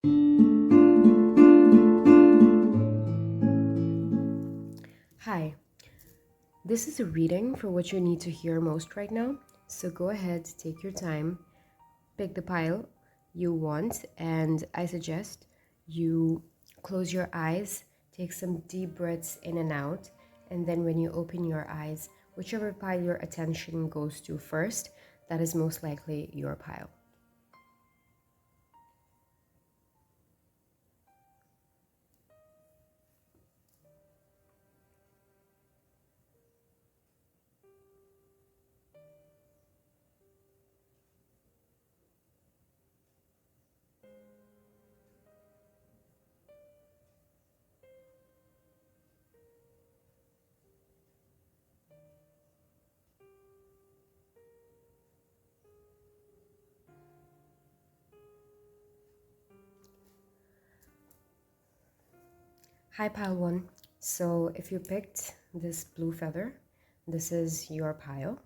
Hi, this is a reading for what you need to hear most right now. So go ahead, take your time, pick the pile you want, and I suggest you close your eyes, take some deep breaths in and out, and then when you open your eyes, whichever pile your attention goes to first, that is most likely your pile. Hi, pile one. So if you picked this blue feather, this is your pile.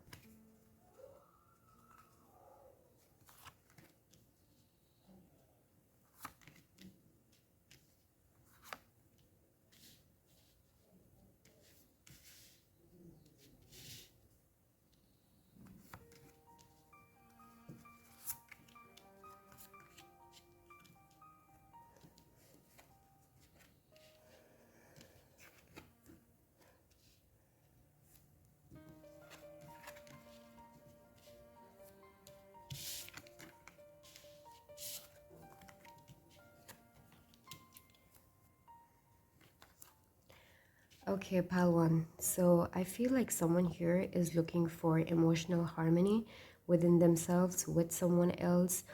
Okay, pile one. So I feel like someone here is looking for emotional harmony within themselves with someone else.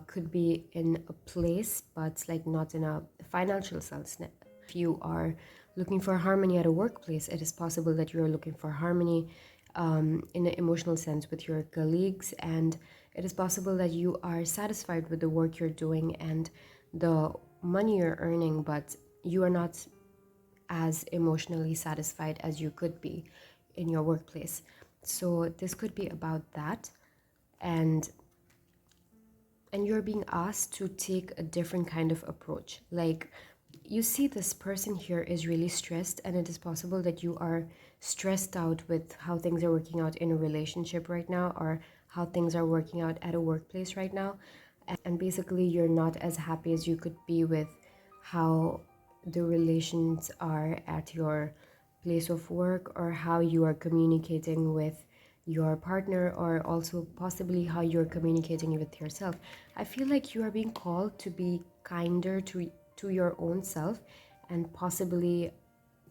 Could be in a place, but like not in a financial sense. If you are looking for harmony at a workplace, it is possible that you are looking for harmony in an emotional sense with your colleagues, and it is possible that you are satisfied with the work you're doing and the money you're earning, but you are not as emotionally satisfied as you could be in your workplace. So this could be about that, and you're being asked to take a different kind of approach. Like, you see this person here is really stressed, and it is possible that you are stressed out with how things are working out in a relationship right now, or how things are working out at a workplace right now. And basically you're not as happy as you could be with how the relations are at your place of work, or how you are communicating with your partner, or also possibly how you're communicating with yourself. I feel like you are being called to be kinder to your own self, and possibly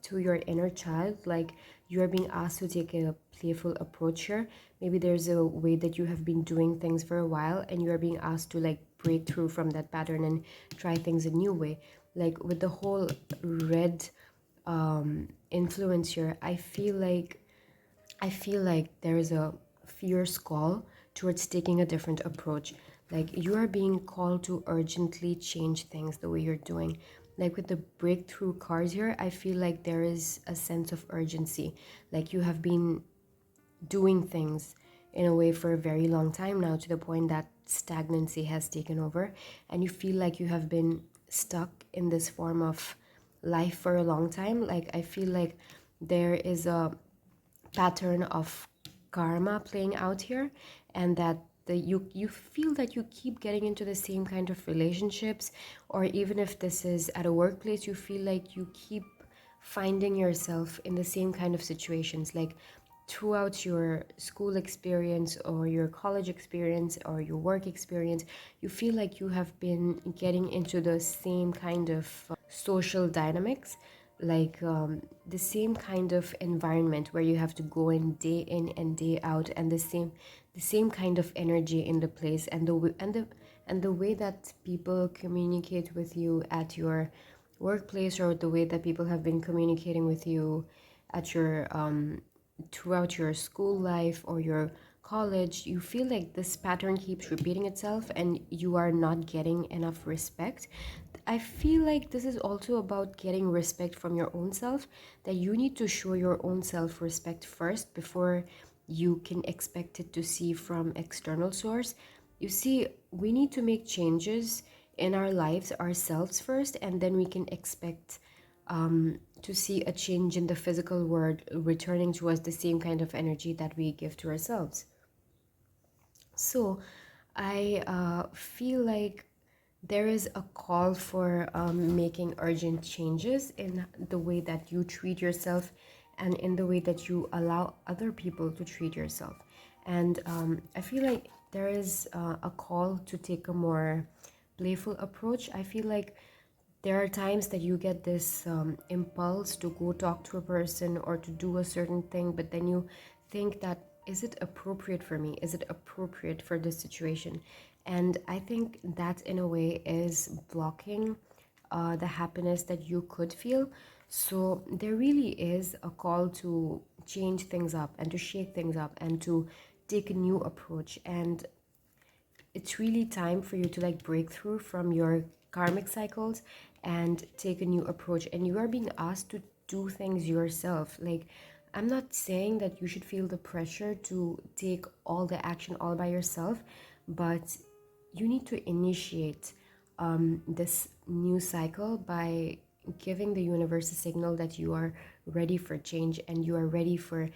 to your inner child. Like, you are being asked to take a playful approach here. Maybe there's a way that you have been doing things for a while, and you are being asked to like break through from that pattern and try things a new way. Like with the whole red influence here, I feel like there is a fierce call towards taking a different approach. Like, you are being called to urgently change things the way you're doing. Like with the breakthrough cards here, I feel like there is a sense of urgency. Like, you have been doing things in a way for a very long time now, to the point that stagnancy has taken over, and you feel like you have been stuck in this form of life for a long time. Like, I feel like there is a pattern of karma playing out here, and that you feel that you keep getting into the same kind of relationships, or even if this is at a workplace, you feel like you keep finding yourself in the same kind of situations. Like, throughout your school experience, or your college experience, or your work experience, you feel like you have been getting into the same kind of social dynamics, like the same kind of environment where you have to go in and day out, and the same kind of energy in the place, and the way that people communicate with you at your workplace, or the way that people have been communicating with you at your throughout your school life or your college. You feel like this pattern keeps repeating itself, and you are not getting enough respect. I feel like this is also about getting respect from your own self, that you need to show your own self respect first before you can expect it to see from external source. You see, we need to make changes in our lives ourselves first, and then we can expect to see a change in the physical world returning to us the same kind of energy that we give to ourselves. So I feel like there is a call for making urgent changes in the way that you treat yourself and in the way that you allow other people to treat yourself. And I feel like there is a call to take a more playful approach. I feel like there are times that you get this impulse to go talk to a person or to do a certain thing, but then you think that, is it appropriate for me? Is it appropriate for this situation? And I think that in a way is blocking the happiness that you could feel. So there really is a call to change things up and to shake things up and to take a new approach. And it's really time for you to like break through from your karmic cycles and take a new approach. And you are being asked to do things yourself. Like, I'm not saying that you should feel the pressure to take all the action all by yourself, but you need to initiate this new cycle by giving the universe a signal that you are ready for change and you are ready for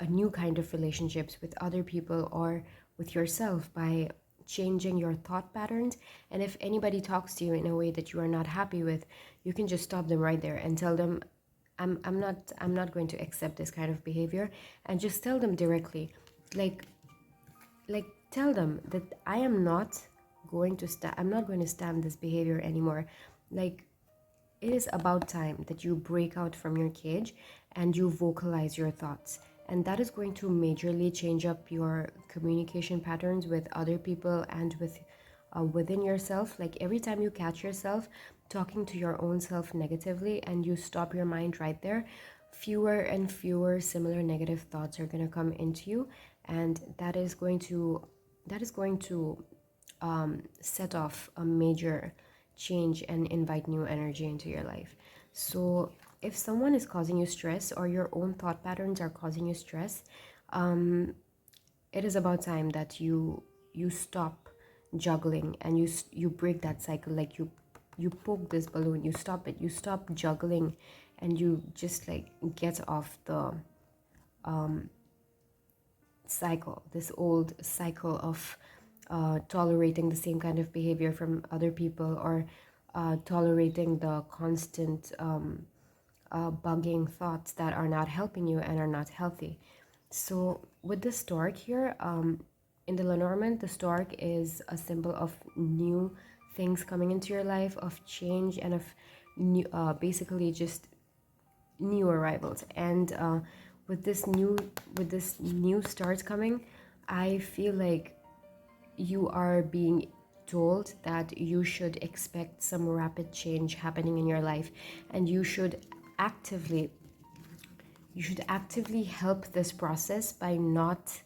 a new kind of relationships with other people or with yourself by changing your thought patterns. And if anybody talks to you in a way that you are not happy with, you can just stop them right there and tell them, I'm not going to accept this kind of behavior, and just tell them directly, like tell them that I'm not going to stand this behavior anymore. Like, it is about time that you break out from your cage and you vocalize your thoughts. And that is going to majorly change up your communication patterns with other people and within yourself. Like, every time you catch yourself talking to your own self negatively and you stop your mind right there, fewer and fewer similar negative thoughts are going to come into you, and that is going to set off a major change and invite new energy into your life. So if someone is causing you stress or your own thought patterns are causing you stress, it is about time that you stop juggling and you break that cycle. Like, you poke this balloon, you stop it, you stop juggling, and you just like get off the cycle, this old cycle of tolerating the same kind of behavior from other people, or tolerating the constant bugging thoughts that are not helping you and are not healthy. So with the stork here, in the Lenormand, the stork is a symbol of new things coming into your life, of change, and of new, basically just new arrivals. And with this new start coming, I feel like you are being told that you should expect some rapid change happening in your life, and you should actively help this process by not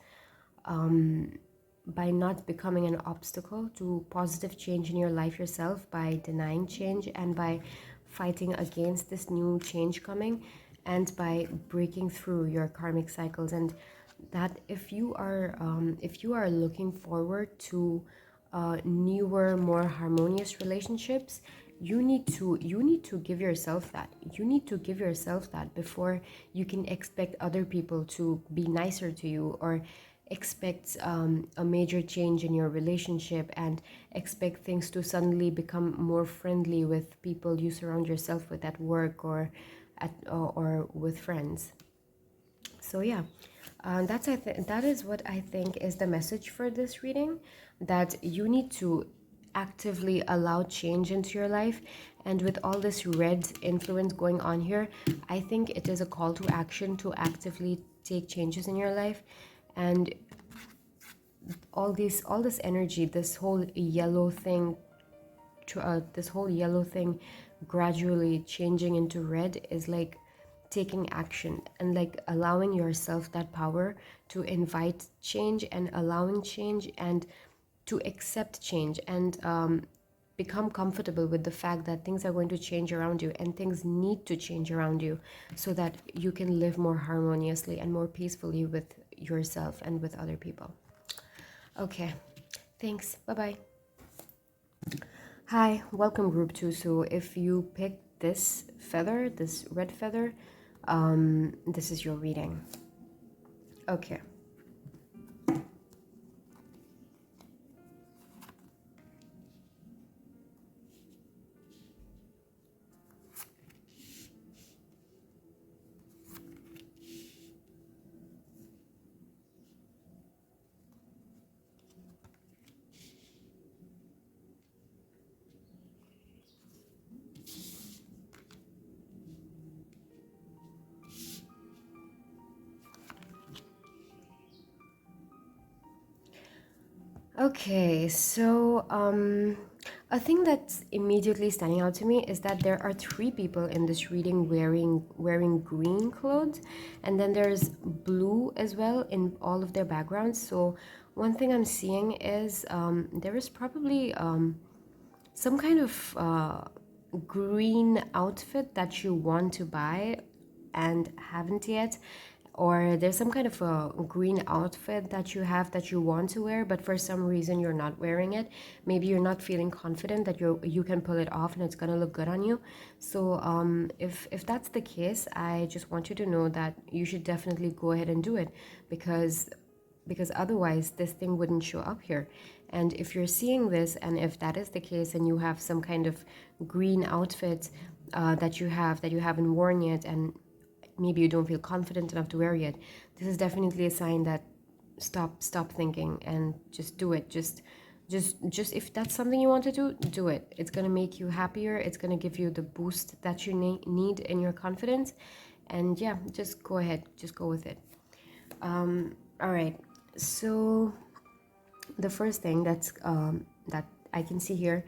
becoming an obstacle to positive change in your life yourself, by denying change and by fighting against this new change coming, and by breaking through your karmic cycles. And that if you are looking forward to newer, more harmonious relationships, you need to give yourself that. You need to give yourself that before you can expect other people to be nicer to you, or expect a major change in your relationship, and expect things to suddenly become more friendly with people you surround yourself with at work or with friends. So yeah, that is what I think is the message for this reading, that you need to actively allow change into your life. And with all this red influence going on here, I think it is a call to action to actively take changes in your life. And all this energy, this whole yellow thing gradually changing into red, is like taking action and like allowing yourself that power to invite change and allowing change and to accept change, and become comfortable with the fact that things are going to change around you and things need to change around you, so that you can live more harmoniously and more peacefully with yourself and with other people. Okay, thanks. Bye-bye. Hi, welcome group 2. So if you pick this feather, this red feather, this is your reading. Okay. Okay, so a thing that's immediately standing out to me is that there are three people in this reading wearing green clothes, and then there's blue as well in all of their backgrounds. So one thing I'm seeing is there is probably some kind of green outfit that you want to buy and haven't yet, or there's some kind of a green outfit that you have that you want to wear, but for some reason you're not wearing it. Maybe you're not feeling confident that you can pull it off and it's gonna look good on you. So if that's the case, I just want you to know that you should definitely go ahead and do it, because otherwise this thing wouldn't show up here. And if you're seeing this, and if that is the case, and you have some kind of green outfit that you haven't worn yet, and maybe you don't feel confident enough to wear yet, this is definitely a sign that stop thinking and just do it. Just if that's something you want to do it. It's going to make you happier. It's going to give you the boost that you need in your confidence. And yeah, just go ahead, just go with it. All right, so the first thing that I can see here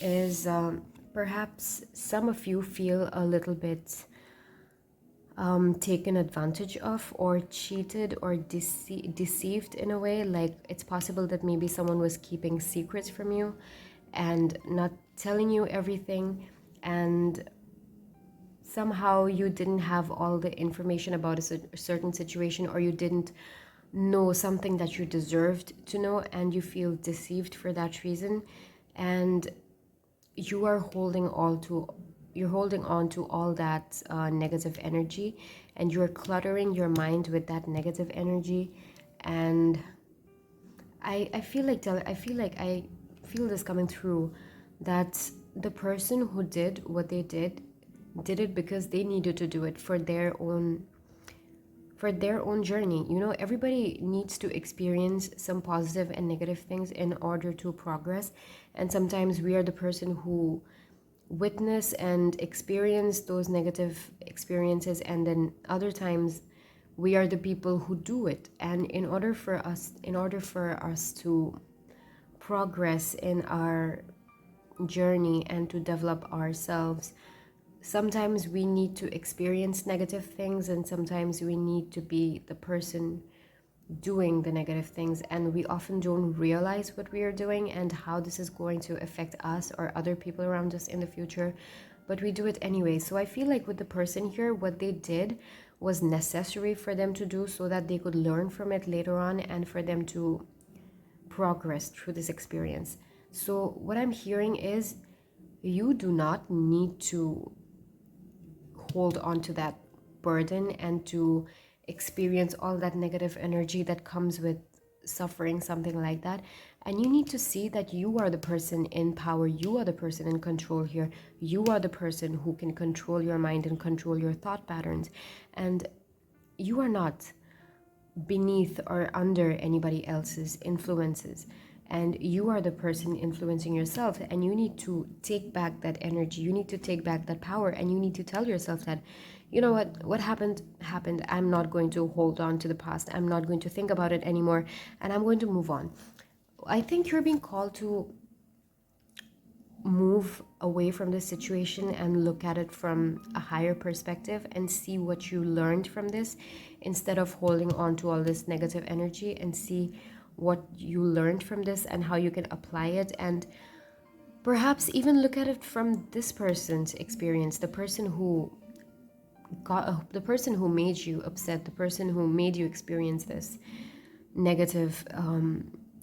is perhaps some of you feel a little bit taken advantage of, or cheated, or deceived in a way. Like, it's possible that maybe someone was keeping secrets from you and not telling you everything, and somehow you didn't have all the information about a certain situation, or you didn't know something that you deserved to know, and you feel deceived for that reason. And you are you're holding on to all that negative energy, and you're cluttering your mind with that negative energy. And I feel like I feel this coming through, that the person who did what they did it because they needed to do it for their own journey. You know, everybody needs to experience some positive and negative things in order to progress. And sometimes we are the person who witness and experience those negative experiences, and then other times we are the people who do it. And in order for us to progress in our journey and to develop ourselves, sometimes we need to experience negative things, and sometimes we need to be the person doing the negative things. And we often don't realize what we are doing and how this is going to affect us or other people around us in the future, but we do it anyway. So I feel like with the person here, what they did was necessary for them to do, so that they could learn from it later on, and for them to progress through this experience. So what I'm hearing is, you do not need to hold on to that burden and to experience all that negative energy that comes with suffering something like that. And you need to see that you are the person in power, you are the person in control here, you are the person who can control your mind and control your thought patterns. And you are not beneath or under anybody else's influences, and you are the person influencing yourself. And you need to take back that energy, you need to take back that power, and you need to tell yourself that, you know what happened. I'm not going to hold on to the past, I'm not going to think about it anymore, and I'm going to move on. I think you're being called to move away from this situation and look at it from a higher perspective and see what you learned from this, instead of holding on to all this negative energy, and see what you learned from this and how you can apply it. And perhaps even look at it from this person's experience, the person who made you upset, the person who made you experience this negative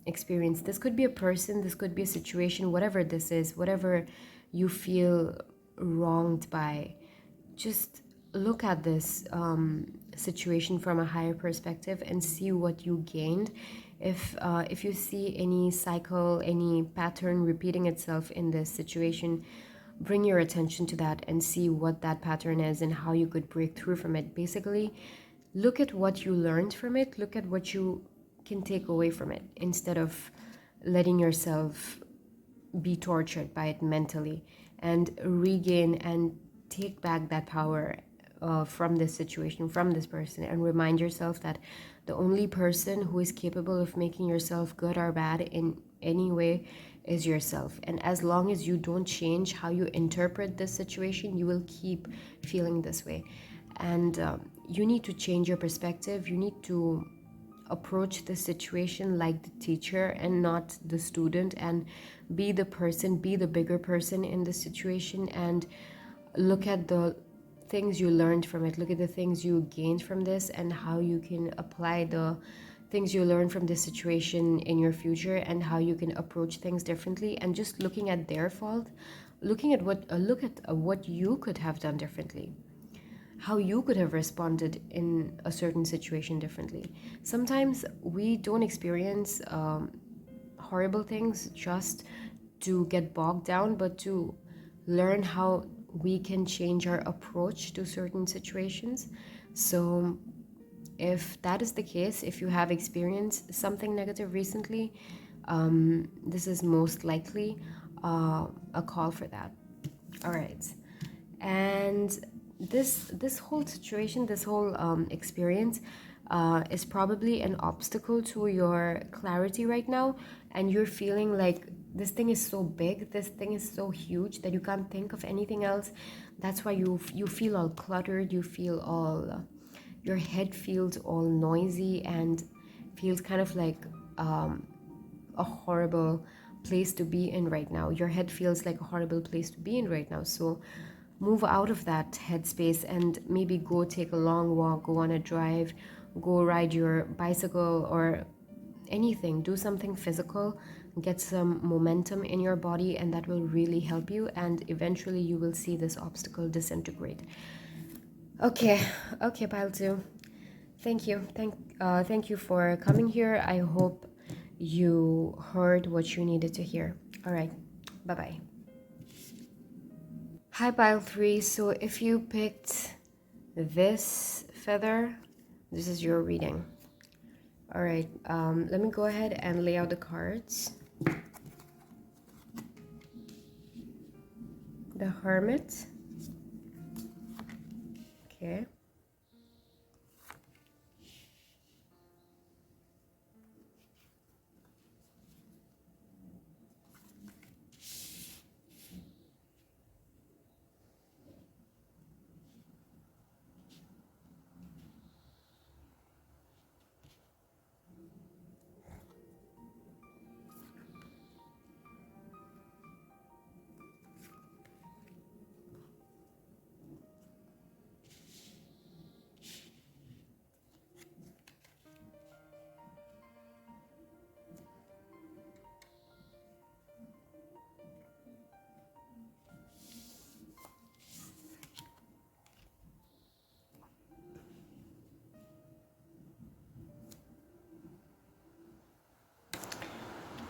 experience. This could be a person, this could be a situation, whatever this is, whatever you feel wronged by. Just look at this situation from a higher perspective and see what you gained. If you see any cycle, any pattern repeating itself in this situation, bring your attention to that and see what that pattern is and how you could break through from it. Basically, look at what you learned from it, look at what you can take away from it, instead of letting yourself be tortured by it mentally, and regain and take back that power from this situation, from this person, and remind yourself that the only person who is capable of making yourself good or bad in any way is yourself. And as long as you don't change how you interpret this situation, you will keep feeling this way. And you need to change your perspective. You need to approach the situation like the teacher and not the student, and be the person, be the bigger person in the situation, and look at the things you learned from it, look at the things you gained from this, and how you can apply the things you learned from this situation in your future, and how you can approach things differently. And just looking at their fault, looking at what you could have done differently, how you could have responded in a certain situation differently. Sometimes we don't experience horrible things just to get bogged down, but to learn how we can change our approach to certain situations. So if that is the case, if you have experienced something negative recently, this is most likely a call for that. All right. And this whole situation, this whole experience is probably an obstacle to your clarity right now, and you're feeling like this thing is so big, this thing is so huge that you can't think of anything else. That's why you feel all cluttered, you feel all your head feels all noisy and feels kind of like a horrible place to be in right now. Your head feels like a horrible place to be in right now. So move out of that headspace and maybe go take a long walk, go on a drive, go ride your bicycle or anything. Do something physical, get some momentum in your body, and that will really help you, and eventually you will see this obstacle disintegrate. Okay, pile 2. Thank you. Thank you for coming here. I hope you heard what you needed to hear. All right, bye-bye. Hi, pile 3. So if you picked this feather, this is your reading. All right, let me go ahead and lay out the cards. The Hermit. Okay.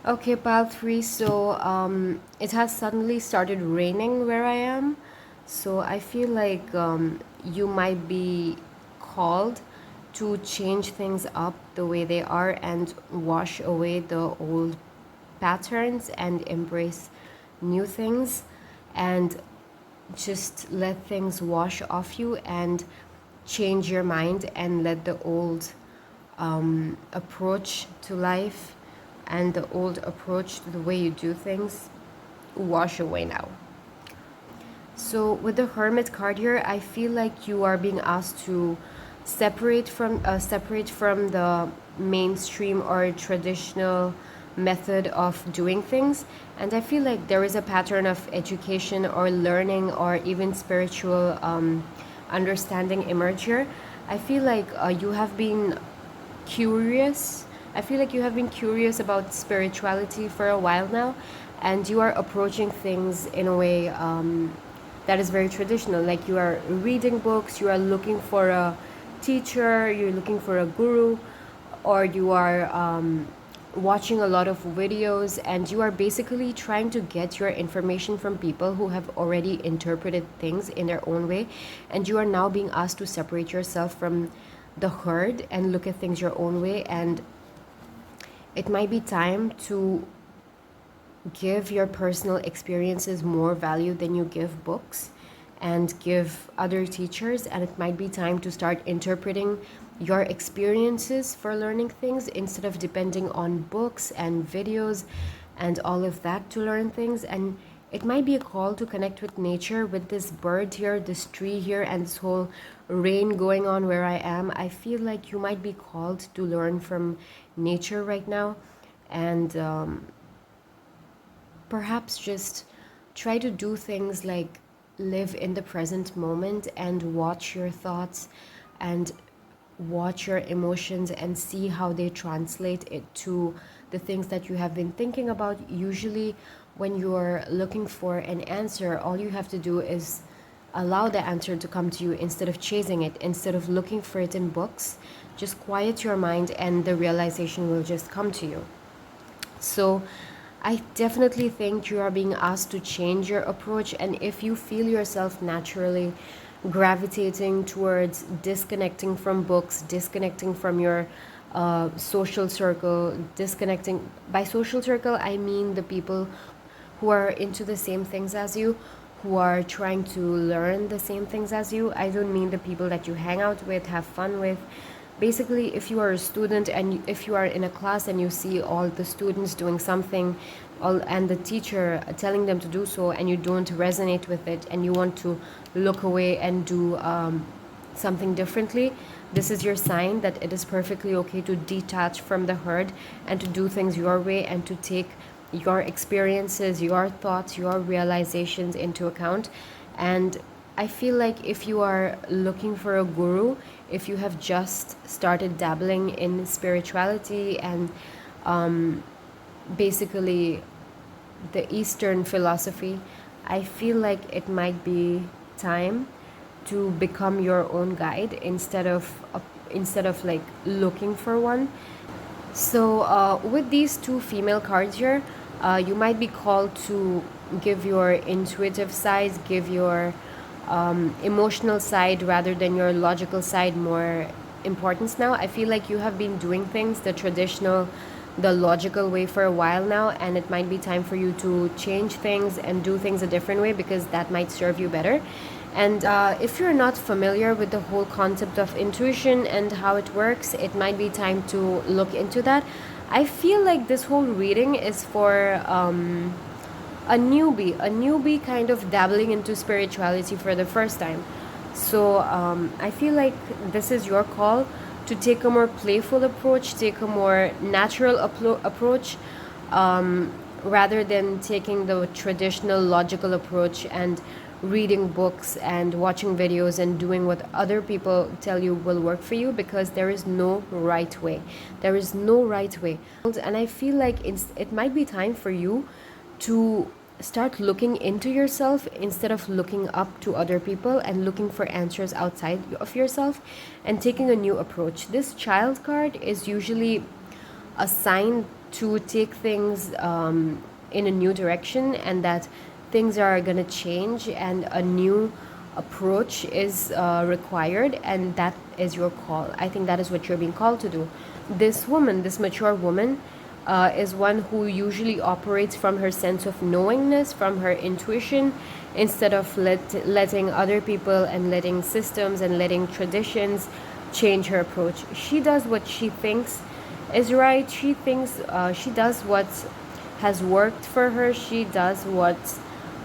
Okay, pile 3. So it has suddenly started raining where I am. So I feel like you might be called to change things up the way they are and wash away the old patterns and embrace new things, and just let things wash off you and change your mind and let the old approach to life and the old approach to the way you do things wash away now. So with the Hermit card here, I feel like you are being asked to separate from the mainstream or traditional method of doing things. And I feel like there is a pattern of education or learning or even spiritual understanding emerge here. I feel like you have been curious I feel like you have been curious about spirituality for a while now, and you are approaching things in a way that is very traditional. Like you are reading books, you are looking for a teacher, you're looking for a guru, or you are watching a lot of videos, and you are basically trying to get your information from people who have already interpreted things in their own way, and you are now being asked to separate yourself from the herd and look at things your own way. And it might be time to give your personal experiences more value than you give books and give other teachers, and it might be time to start interpreting your experiences for learning things instead of depending on books and videos and all of that to learn things. And it might be a call to connect with nature, with this bird here, this tree here, and this whole rain going on where I am. I feel like you might be called to learn from nature right now, and perhaps just try to do things like live in the present moment and watch your thoughts and watch your emotions and see how they translate it to the things that you have been thinking about. Usually when you're looking for an answer, all you have to do is allow the answer to come to you instead of chasing it, instead of looking for it in books. Just quiet your mind and the realization will just come to you. So I definitely think you are being asked to change your approach, and if you feel yourself naturally gravitating towards disconnecting from books, disconnecting from your social circle, disconnecting, by social circle I mean the people who are into the same things as you, who are trying to learn the same things as you. I don't mean the people that you hang out with, have fun with. Basically, if you are a student and if you are in a class and you see all the students doing something, and the teacher telling them to do so, and you don't resonate with it and you want to look away and do something differently, this is your sign that it is perfectly okay to detach from the herd and to do things your way and to take your experiences, your thoughts, your realizations into account. And I feel like if you are looking for a guru, if you have just started dabbling in spirituality and basically the Eastern philosophy, I feel like it might be time to become your own guide instead of like looking for one. So with these two female cards here, you might be called to give your intuitive side, give your emotional side rather than your logical side more importance now. I feel like you have been doing things the traditional, the logical way for a while now, and it might be time for you to change things and do things a different way because that might serve you better. And if you're not familiar with the whole concept of intuition and how it works, it might be time to look into that. I feel like this whole reading is for a newbie kind of dabbling into spirituality for the first time. So I feel like this is your call to take a more playful approach, take a more natural approach, rather than taking the traditional logical approach and reading books and watching videos and doing what other people tell you will work for you, because there is no right way. There is no right way. And I feel like it might be time for you to start looking into yourself instead of looking up to other people and looking for answers outside of yourself and taking a new approach. This child card is usually a sign to take things in a new direction, and that things are going to change and a new approach is required, and that is your call. I think that is what you're being called to do. This woman, this mature woman, is one who usually operates from her sense of knowingness, from her intuition, instead of letting other people and letting systems and letting traditions change her approach. She does what she thinks is right. She thinks she does what has worked for her. She does what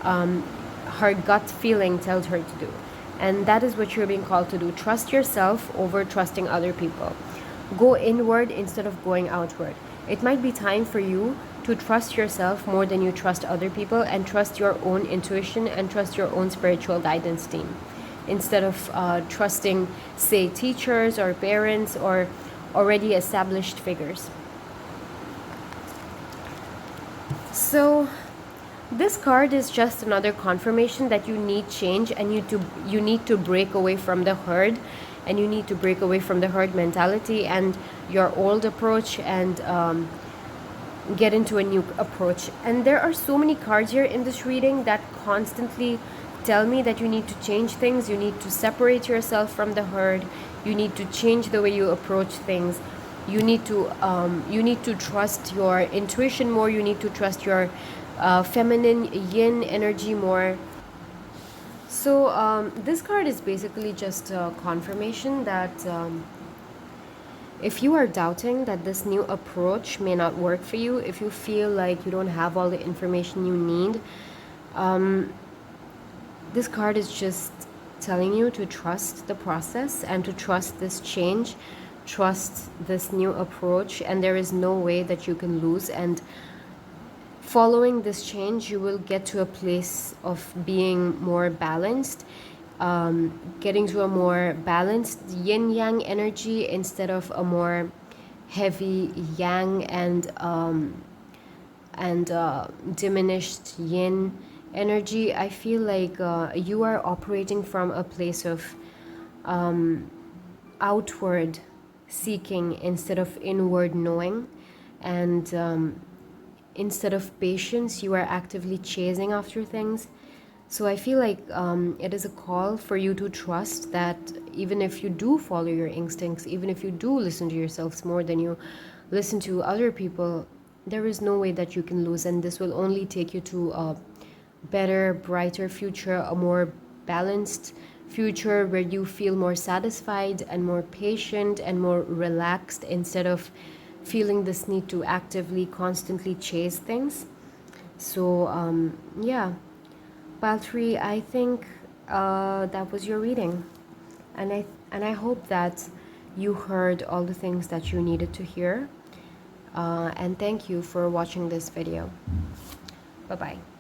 her gut feeling tells her to do. And that is what you're being called to do. Trust yourself over trusting other people. Go inward instead of going outward. It might be time for you to trust yourself more than you trust other people, and trust your own intuition and trust your own spiritual guidance team instead of trusting, say, teachers or parents or already established figures. So this card is just another confirmation that you need change, and you need to break away from the herd, and you need to break away from the herd mentality and your old approach, and get into a new approach. And there are so many cards here in this reading that constantly tell me that you need to change things, you need to separate yourself from the herd, you need to change the way you approach things, you need to trust your intuition more, you need to trust your feminine yin energy more. So this card is basically just a confirmation that if you are doubting that this new approach may not work for you, if you feel like you don't have all the information you need, this card is just telling you to trust the process and to trust this change, trust this new approach, and there is no way that you can lose. And following this change, you will get to a place of being more balanced, getting to a more balanced yin yang energy instead of a more heavy yang and diminished yin energy. I feel like you are operating from a place of outward seeking instead of inward knowing, and instead of patience, you are actively chasing after things. So I feel like it is a call for you to trust that even if you do follow your instincts, even if you do listen to yourselves more than you listen to other people, there is no way that you can lose, and this will only take you to a better, brighter future, a more balanced future where you feel more satisfied and more patient and more relaxed instead of feeling this need to actively, constantly chase things. So, yeah, pile 3, I think that was your reading. And I hope that you heard all the things that you needed to hear. And thank you for watching this video. Bye-bye.